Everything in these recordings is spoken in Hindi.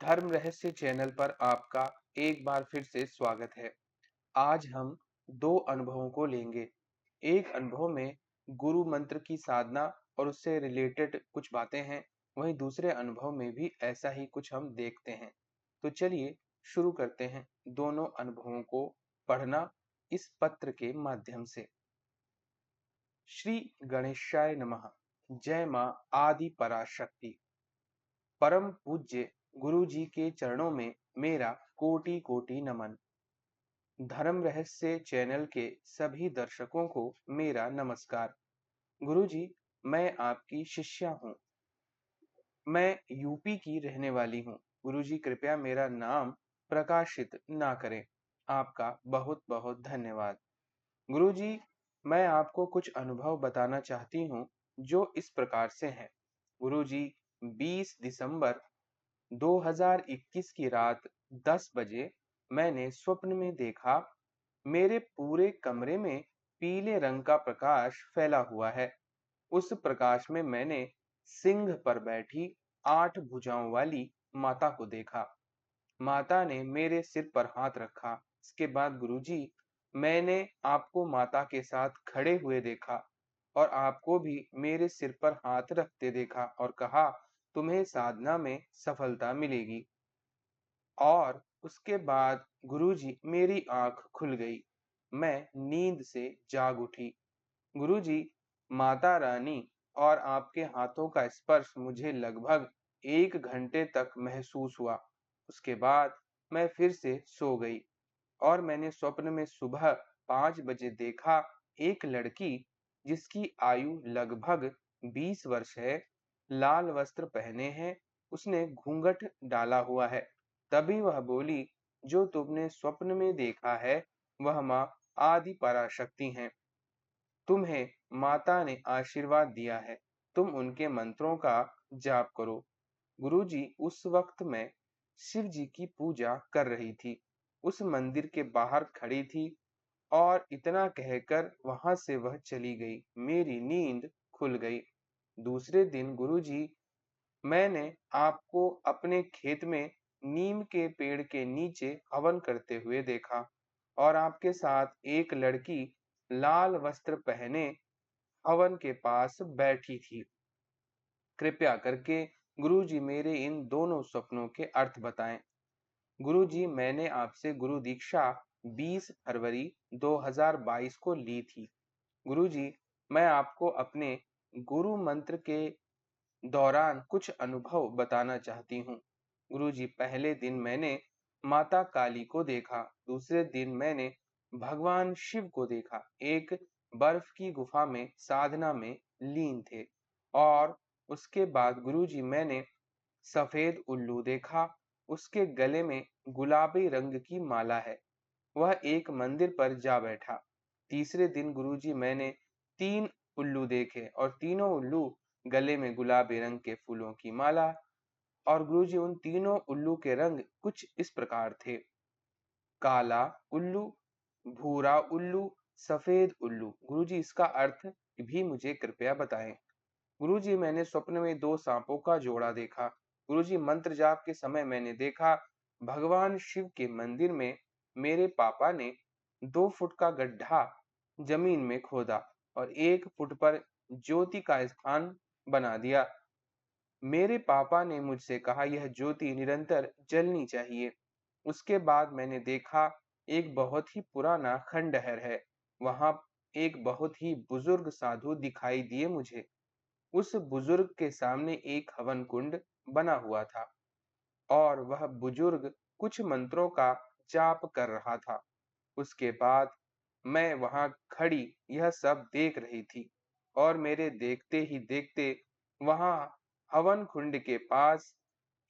धर्म रहस्य चैनल पर आपका एक बार फिर से स्वागत है। आज हम दो अनुभवों को लेंगे। एक अनुभव में गुरु मंत्र की साधना और उससे रिलेटेड कुछ बातें हैं। वहीं दूसरे अनुभव में भी ऐसा ही कुछ हम देखते हैं। तो चलिए शुरू करते हैं दोनों अनुभवों को पढ़ना इस पत्र के माध्यम से। श्री गणेशाय नमः। जय मां आदि पराशक्ति। परम पूज्य गुरु जी के चरणों में मेरा कोटि कोटि नमन। धर्म रहस्य चैनल के सभी दर्शकों को मेरा नमस्कार। गुरु जी, मैं आपकी शिष्या हूँ। मैं यूपी की रहने वाली हूँ। गुरु जी, कृपया मेरा नाम प्रकाशित ना करें। आपका बहुत बहुत धन्यवाद। गुरु जी, मैं आपको कुछ अनुभव बताना चाहती हूँ जो इस प्रकार से हैं। गुरु जी, 20 दिसंबर 2021 की रात 10 बजे मैंने स्वप्न में देखा, मेरे पूरे कमरे में पीले रंग का प्रकाश फैला हुआ है। उस प्रकाश में मैंने सिंह पर बैठी 8 भुजाओं वाली माता को देखा। माता ने मेरे सिर पर हाथ रखा। इसके बाद गुरुजी, मैंने आपको माता के साथ खड़े हुए देखा और आपको भी मेरे सिर पर हाथ रखते देखा और कहा, तुम्हें साधना में सफलता मिलेगी। और उसके बाद गुरुजी, मेरी आंख खुल गई। मैं नींद से जाग उठी। गुरुजी, माता रानी और आपके हाथों का स्पर्श मुझे लगभग 1 घंटे तक महसूस हुआ। उसके बाद मैं फिर से सो गई और मैंने स्वप्न में सुबह 5 बजे देखा, एक लड़की जिसकी आयु लगभग 20 वर्ष है, लाल वस्त्र पहने हैं, उसने घूंघट डाला हुआ है। तभी वह बोली, जो तुमने स्वप्न में देखा है वह माँ आदि पराशक्ति हैं। तुम्हें माता ने आशीर्वाद दिया है, तुम उनके मंत्रों का जाप करो। गुरुजी, उस वक्त मैं शिव जी की पूजा कर रही थी। उस मंदिर के बाहर खड़ी थी और इतना कहकर वहां से वह चली गई। मेरी नींद खुल गई। दूसरे दिन गुरुजी, मैंने आपको अपने खेत में नीम के पेड़ के नीचे हवन करते हुए देखा और आपके साथ एक लड़की लाल वस्त्र पहने हवन के पास बैठी थी। कृपया करके गुरुजी, मेरे इन दोनों सपनों के अर्थ बताएं। गुरुजी, मैंने आपसे गुरु दीक्षा 20 फरवरी 2022 को ली थी। गुरुजी, मैं आपको अपने गुरु मंत्र के दौरान कुछ अनुभव बताना चाहती हूँ। गुरुजी, पहले दिन मैंने माता काली को देखा। दूसरे दिन मैंने भगवान शिव को देखा। एक बर्फ की गुफा में साधना में लीन थे। और उसके बाद गुरुजी, मैंने सफेद उल्लू देखा। उसके गले में गुलाबी रंग की माला है। वह एक मंदिर पर जा बैठा। तीसरे दिन गुरुजी, मैंने 3 उल्लू देखे और तीनों उल्लू गले में गुलाबी रंग के फूलों की माला। और गुरुजी, उन तीनों उल्लू के रंग कुछ इस प्रकार थे, काला उल्लू, भूरा उल्लू, सफेद उल्लू। गुरुजी, इसका अर्थ भी मुझे कृपया बताएं। गुरुजी, मैंने स्वप्न में 2 सांपों का जोड़ा देखा। गुरुजी, मंत्र जाप के समय मैंने देखा, भगवान शिव के मंदिर में मेरे पापा ने 2 फुट का गड्ढा जमीन में खोदा और 1 फुट पर ज्योति का स्थान बना दिया। मेरे पापा ने मुझसे कहा, यह ज्योति निरंतर जलनी चाहिए। उसके बाद मैंने देखा, एक बहुत ही पुराना खंडहर है। वहां एक बहुत ही बुजुर्ग साधु दिखाई दिए मुझे। उस बुजुर्ग के सामने एक हवन कुंड बना हुआ था और वह बुजुर्ग कुछ मंत्रों का जाप कर रहा था। उसके बाद मैं वहां खड़ी यह सब देख रही थी और मेरे देखते ही देखते वहां हवन कुंड के पास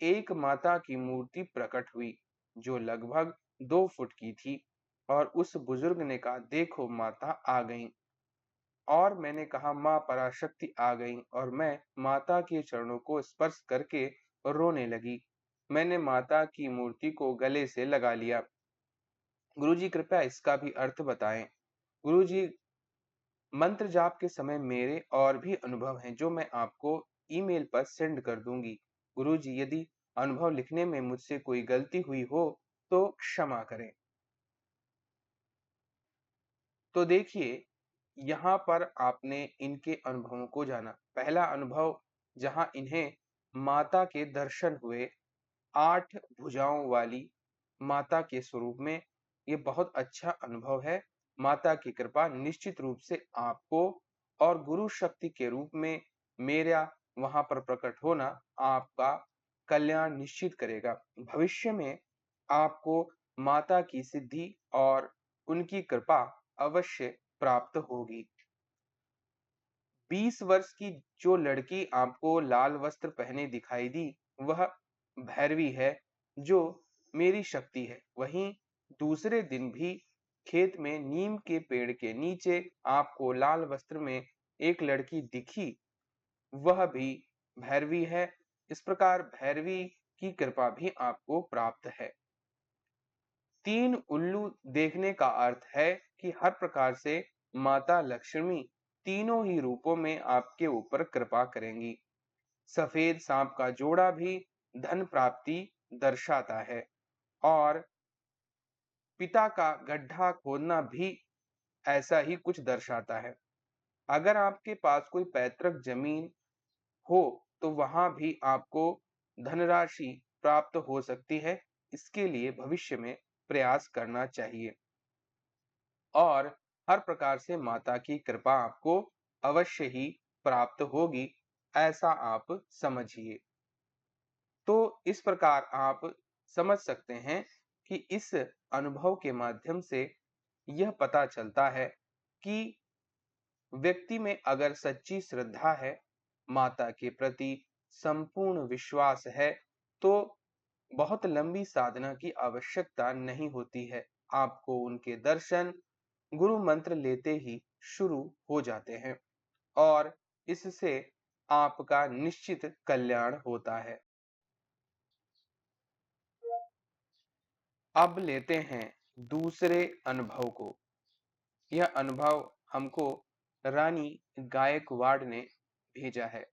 एक माता की मूर्ति प्रकट हुई, जो लगभग 2 फुट की थी। और उस बुजुर्ग ने कहा, देखो माता आ गई। और मैंने कहा, माँ पराशक्ति आ गई। और मैं माता के चरणों को स्पर्श करके रोने लगी। मैंने माता की मूर्ति को गले से लगा लिया। गुरुजी, कृपया इसका भी अर्थ बताएं। गुरुजी, मंत्र जाप के समय मेरे और भी अनुभव हैं जो मैं आपको ईमेल पर सेंड कर दूंगी। गुरुजी, यदि अनुभव लिखने में मुझसे कोई गलती हुई हो तो क्षमा करें। तो देखिए, यहाँ पर आपने इनके अनुभवों को जाना। पहला अनुभव, जहाँ इन्हें माता के दर्शन हुए 8 भुजाओं वाली माता के स्वरूप में, ये बहुत अच्छा अनुभव है। माता की कृपा निश्चित रूप से आपको और गुरु शक्ति के रूप में मेरा वहाँ पर प्रकट होना आपका कल्याण निश्चित करेगा। भविष्य में आपको माता की सिद्धि और उनकी कृपा अवश्य प्राप्त होगी। 20 वर्ष की जो लड़की आपको लाल वस्त्र पहने दिखाई दी, वह भैरवी है, जो मेरी शक्ति है। वहीं दूसरे दिन भी खेत में नीम के पेड़ के नीचे आपको लाल वस्त्र में एक लड़की दिखी, वह भी भैरवी है। इस प्रकार भैरवी की कृपा भी आपको प्राप्त है। 3 उल्लू देखने का अर्थ है कि हर प्रकार से माता लक्ष्मी तीनों ही रूपों में आपके ऊपर कृपा करेंगी। सफेद सांप का जोड़ा भी धन प्राप्ति दर्शाता है और पिता का गड्ढा खोदना भी ऐसा ही कुछ दर्शाता है। अगर आपके पास कोई पैतृक जमीन हो तो वहां भी आपको धनराशि प्राप्त हो सकती है। इसके लिए भविष्य में प्रयास करना चाहिए और हर प्रकार से माता की कृपा आपको अवश्य ही प्राप्त होगी, ऐसा आप समझिए। तो इस प्रकार आप समझ सकते हैं कि इस अनुभव के माध्यम से यह पता चलता है कि व्यक्ति में अगर सच्ची श्रद्धा है, माता के प्रति संपूर्ण विश्वास है, तो बहुत लंबी साधना की आवश्यकता नहीं होती है। आपको उनके दर्शन गुरु मंत्र लेते ही शुरू हो जाते हैं और इससे आपका निश्चित कल्याण होता है। अब लेते हैं दूसरे अनुभव को। यह अनुभव हमको रानी गायकवाड़ ने भेजा है।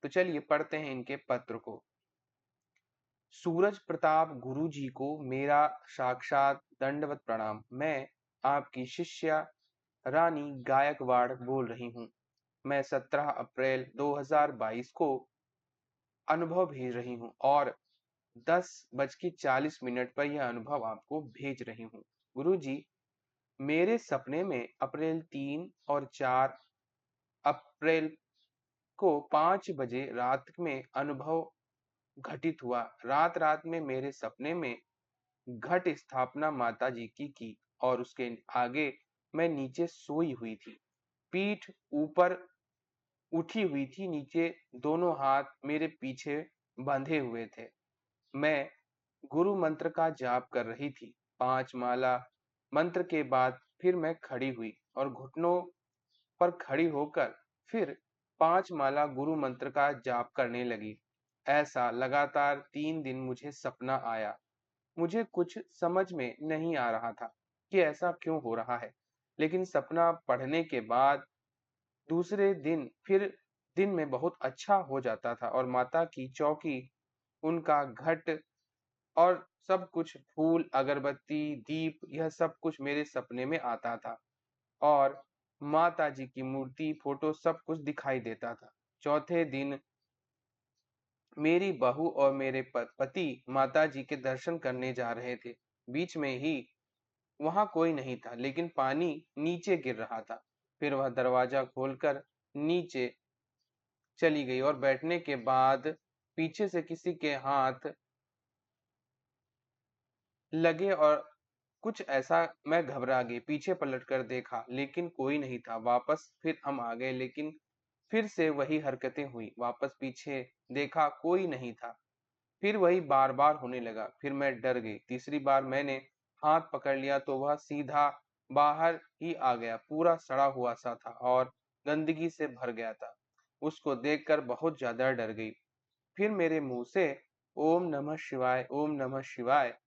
तो चलिए पढ़ते हैं इनके पत्र को। सूरज प्रताप गुरु जी को मेरा साक्षात दंडवत प्रणाम। मैं आपकी शिष्या रानी गायकवाड़ बोल रही हूँ। मैं 17 अप्रैल 2022 को अनुभव भेज रही हूँ और 10:40 पर यह अनुभव आपको भेज रही हूँ। गुरु जी, मेरे सपने में अप्रैल 3 और 4 अप्रैल को 5 बजे रात में अनुभव घटित हुआ। रात रात में मेरे सपने में घट स्थापना माता जी की और उसके आगे मैं नीचे सोई हुई थी। पीठ ऊपर उठी हुई थी, नीचे दोनों हाथ मेरे पीछे बंधे हुए थे। मैं गुरु मंत्र का जाप कर रही थी। 5 माला मंत्र के बाद फिर मैं खड़ी हुई और घुटनों पर खड़ी होकर फिर 5 माला गुरु मंत्र का जाप करने लगी। ऐसा लगातार 3 दिन मुझे सपना आया। मुझे कुछ समझ में नहीं आ रहा था कि ऐसा क्यों हो रहा है। लेकिन सपना पढ़ने के बाद दूसरे दिन फिर दिन में बहुत अच्छा हो जाता था और माता की चौकी, उनका घट और सब कुछ फूल, अगरबत्ती, दीप, यह सब कुछ मेरे सपने में आता था और माता जी की मूर्ति, फोटो सब कुछ दिखाई देता था। चौथे दिन मेरी बहू और मेरे पति माता जी के दर्शन करने जा रहे थे। बीच में ही वहां कोई नहीं था, लेकिन पानी नीचे गिर रहा था। फिर वह दरवाजा खोलकर नीचे चली गई और बैठने के बाद पीछे से किसी के हाथ लगे और कुछ ऐसा, मैं घबरा गई। पीछे पलट कर देखा लेकिन कोई नहीं था। वापस फिर हम आ गए लेकिन फिर से वही हरकतें हुई। वापस पीछे देखा, कोई नहीं था। फिर वही बार-बार होने लगा। फिर मैं डर गई। तीसरी बार मैंने हाथ पकड़ लिया तो वह सीधा बाहर ही आ गया। पूरा सड़ा हुआ सा था और गंदगी से भर गया था। उसको देखकर बहुत ज्यादा डर गई। फिर मेरे मुंह से ओम नमः शिवाय, ओम नमः शिवाय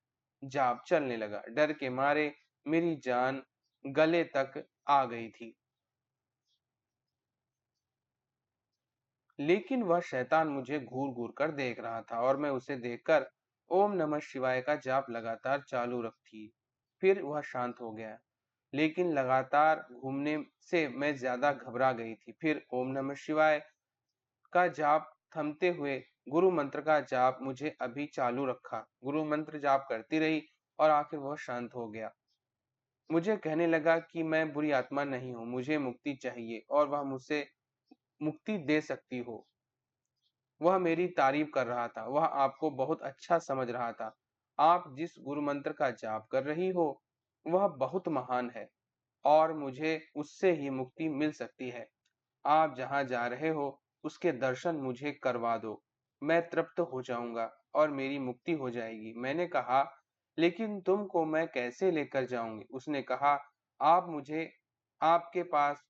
जाप चलने लगा। डर के मारे मेरी जान गले तक आ गई थी। लेकिन वह शैतान मुझे घूर-घूर कर देख रहा था और मैं उसे देखकर ओम नमः शिवाय का जाप लगातार चालू रखी। फिर वह शांत हो गया, लेकिन लगातार घूमने से मैं ज़्यादा घबरा गई थी। फिर ओम नमः शिवाय का जाप थमते हुए गुरु मंत्र का जाप मुझे अभी चालू रखा। गुरु मंत्र जाप करती रही और आखिर वह शांत हो गया। मुझे कहने लगा कि मैं बुरी आत्मा नहीं हूँ, मुझे मुक्ति चाहिए और वह मुझसे मुक्ति दे सकती हो। वह मेरी तारीफ कर रहा था, वह आपको बहुत अच्छा समझ रहा था। आप जिस गुरु मंत्र का जाप कर रही हो, वह बहुत महान है और मुझे उससे ही मुक्ति मिल सकती है। आप जहाँ जा रहे हो, उसके दर्शन मुझे करवा दो। मैं तृप्त हो जाऊँगा और मेरी मुक्ति हो जाएगी। मैंने कहा, लेकिन तुमको मैं कैसे लेकर जाऊँगी? उसने कहा, आप मुझे आपके पास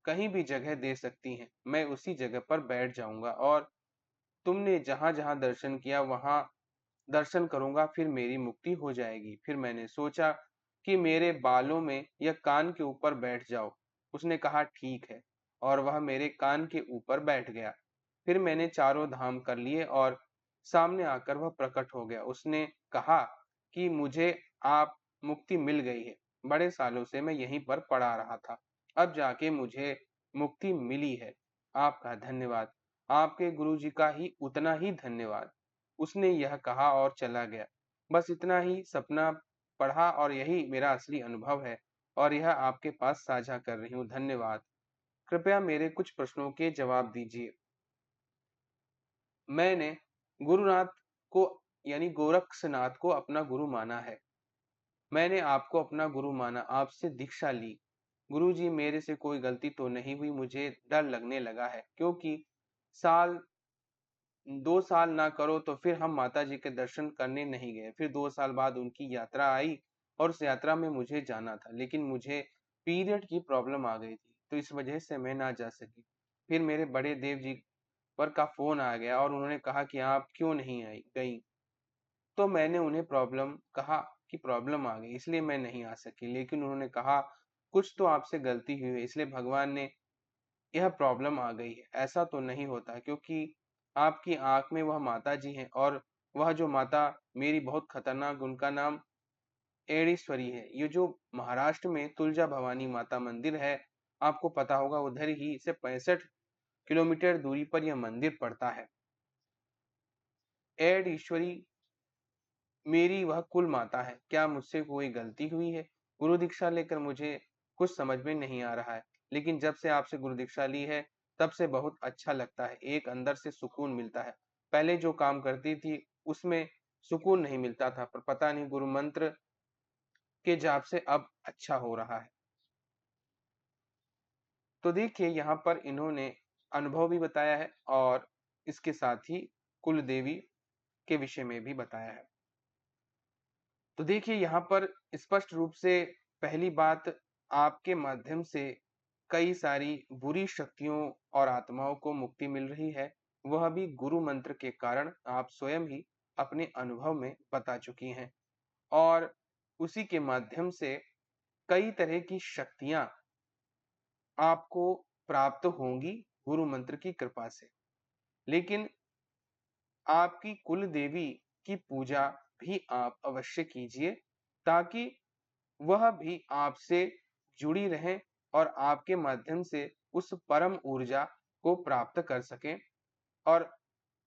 कहीं भी जगह दे सकती हैं। मैं उसी जगह पर बैठ जाऊँगा और तुमने जहाँ-जहाँ दर्शन किया वहाँ दर्शन करूँगा, फिर मेरी मुक्ति हो जाएगी। फिर मैंने सोचा कि मेरे बालों में या कान के ऊपर बैठ जाओ। उसने कहा ठीक है और वह मेरे कान के ऊपर बैठ गया। फिर मैंने चारों धाम कर लिए और सामने आकर वह प्रकट हो गया। उसने कहा कि मुझे आप मुक्ति मिल गई है। बड़े सालों से मैं यहीं पर पड़ा रहा था। अब जाके मुझे मुक्ति मिली है। आपका धन्यवाद। आपके गुरुजी का ही उतना ही धन्यवाद। उसने यह कहा और चला गया। बस इतना ही सपना पढ़ा और यही मेरा असली अनुभव है और यह आपके पास साझा कर रही हूँ। धन्यवाद। कृपया मेरे कुछ प्रश्नों के जवाब दीजिए। मैंने गुरुनाथ को यानी गोरक्षनाथ को अपना गुरु माना है। मैंने आपको अपना गुरु माना, आपसे दीक्षा ली। गुरुजी मेरे से कोई गलती तो नहीं हुई, मुझे डर लगने लगा है क्योंकि साल 2 साल ना करो तो फिर हम माताजी के दर्शन करने नहीं गए। फिर 2 साल बाद उनकी यात्रा आई और उस यात्रा में मुझे जाना था, लेकिन मुझे पीरियड की प्रॉब्लम आ गई थी, तो इस वजह से मैं ना जा सकी। फिर मेरे बड़े देव जी पर का फ़ोन आ गया और उन्होंने कहा कि आप क्यों नहीं गईं? तो मैंने उन्हें प्रॉब्लम कहा कि प्रॉब्लम आ गई, इसलिए मैं नहीं आ सकी। लेकिन उन्होंने कहा, कुछ तो आपसे गलती हुई है, इसलिए भगवान ने यह प्रॉब्लम आ गई है। ऐसा तो नहीं होता क्योंकि आपकी आँख में वह माताजी हैं और वह जो माता मेरी बहुत खतरनाक उनका नाम एडेश्वरी है। ये जो महाराष्ट्र में तुलजा भवानी माता मंदिर है, आपको पता होगा उधर ही से 65 किलोमीटर दूरी पर यह मंदिर पड़ता है। एडेश्वरी मेरी वह कुल माता है। क्या मुझसे कोई गलती हुई है? गुरु दीक्षा लेकर मुझे कुछ समझ में नहीं आ रहा है, लेकिन जब से आपसे गुरु दीक्षा ली है, तब से बहुत अच्छा लगता है। एक अंदर से सुकून मिलता है। पहले जो काम करती थी, उसमें सुकून नहीं मिलता था, पर पता नहीं गुरु मंत्र के जाप से अब अच्छा हो रहा है। तो देखिए यहाँ पर इन्होंने अनुभव भी बताया है और इसके साथ ही कुल देवी के विषय में भी बताया है। तो देखिए यहाँ पर स्पष्ट रूप से पहली बात, आपके माध्यम से कई सारी बुरी शक्तियों और आत्माओं को मुक्ति मिल रही है, वह भी गुरु मंत्र के कारण आप स्वयं ही अपने अनुभव में बता चुकी हैं और उसी के माध्यम से कई तरह की शक्तियां आपको प्राप्त होंगी गुरु मंत्र की कृपा से। लेकिन आपकी कुल देवी की पूजा भी आप अवश्य कीजिए ताकि वह भी आपसे जुड़ी रहें और आपके माध्यम से उस परम ऊर्जा को प्राप्त कर सकें और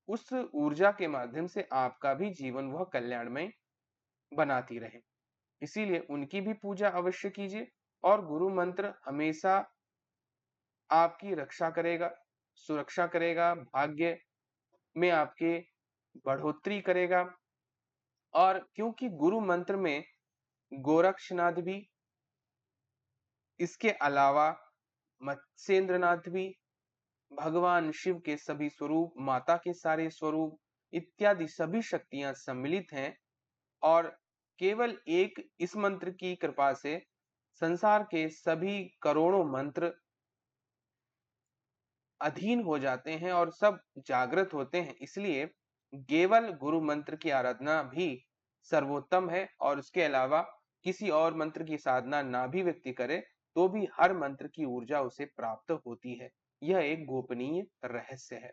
उस ऊर्जा के माध्यम से आपका भी जीवन वह कल्याणमय बनाती रहे। इसीलिए उनकी भी पूजा अवश्य कीजिए और गुरु मंत्र हमेशा आपकी रक्षा करेगा, सुरक्षा करेगा, भाग्य में आपके बढ़ोतरी करेगा और क्योंकि गुरु मंत्र में गोरक्षनाथ भी, इसके अलावा मत्स्येंद्रनाथ भी, भगवान शिव के सभी स्वरूप, माता के सारे स्वरूप इत्यादि सभी शक्तियां सम्मिलित हैं और केवल एक इस मंत्र की कृपा से संसार के सभी करोड़ों मंत्र अधीन हो जाते हैं और सब जागृत होते हैं। इसलिए केवल गुरु मंत्र की आराधना भी सर्वोत्तम है और उसके अलावा किसी और मंत्र की साधना ना भी व्यक्ति करे तो भी हर मंत्र की ऊर्जा उसे प्राप्त होती है। यह एक गोपनीय रहस्य है।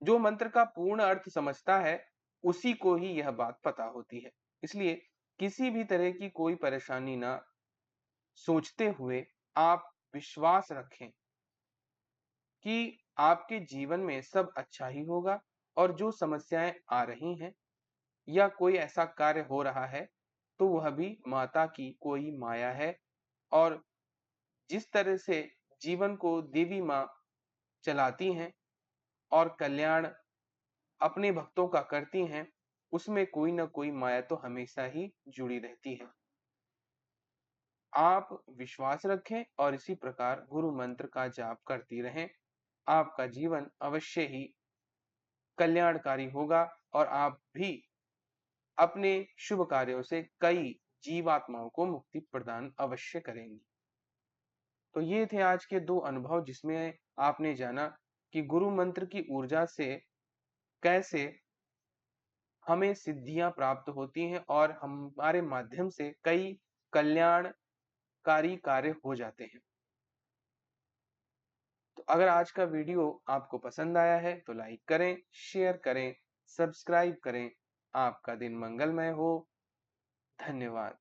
जो मंत्र का पूर्ण अर्थ समझता है, उसी को ही यह बात पता होती है। इसलिए किसी भी तरह की कोई परेशानी ना सोचते हुए आप विश्वास रखें कि आपके जीवन में सब अच्छा ही होगा और जो समस्याएं आ रही हैं या कोई ऐसा कार्य हो रहा है, तो वह भी माता की कोई माया है और जिस तरह से जीवन को देवी माँ चलाती हैं और कल्याण अपने भक्तों का करती हैं, उसमें कोई न कोई माया तो हमेशा ही जुड़ी रहती है। आप विश्वास रखें और इसी प्रकार गुरु मंत्र का जाप करती रहें। आपका जीवन अवश्य ही कल्याणकारी होगा और आप भी अपने शुभ कार्यों से कई जीवात्माओं को मुक्ति प्रदान अवश्य करेंगी। तो ये थे आज के 2 अनुभव जिसमें आपने जाना कि गुरु मंत्र की ऊर्जा से कैसे हमें सिद्धियां प्राप्त होती हैं और हमारे माध्यम से कई कल्याणकारी कार्य हो जाते हैं। तो अगर आज का वीडियो आपको पसंद आया है तो लाइक करें, शेयर करें, सब्सक्राइब करें। आपका दिन मंगलमय हो। धन्यवाद।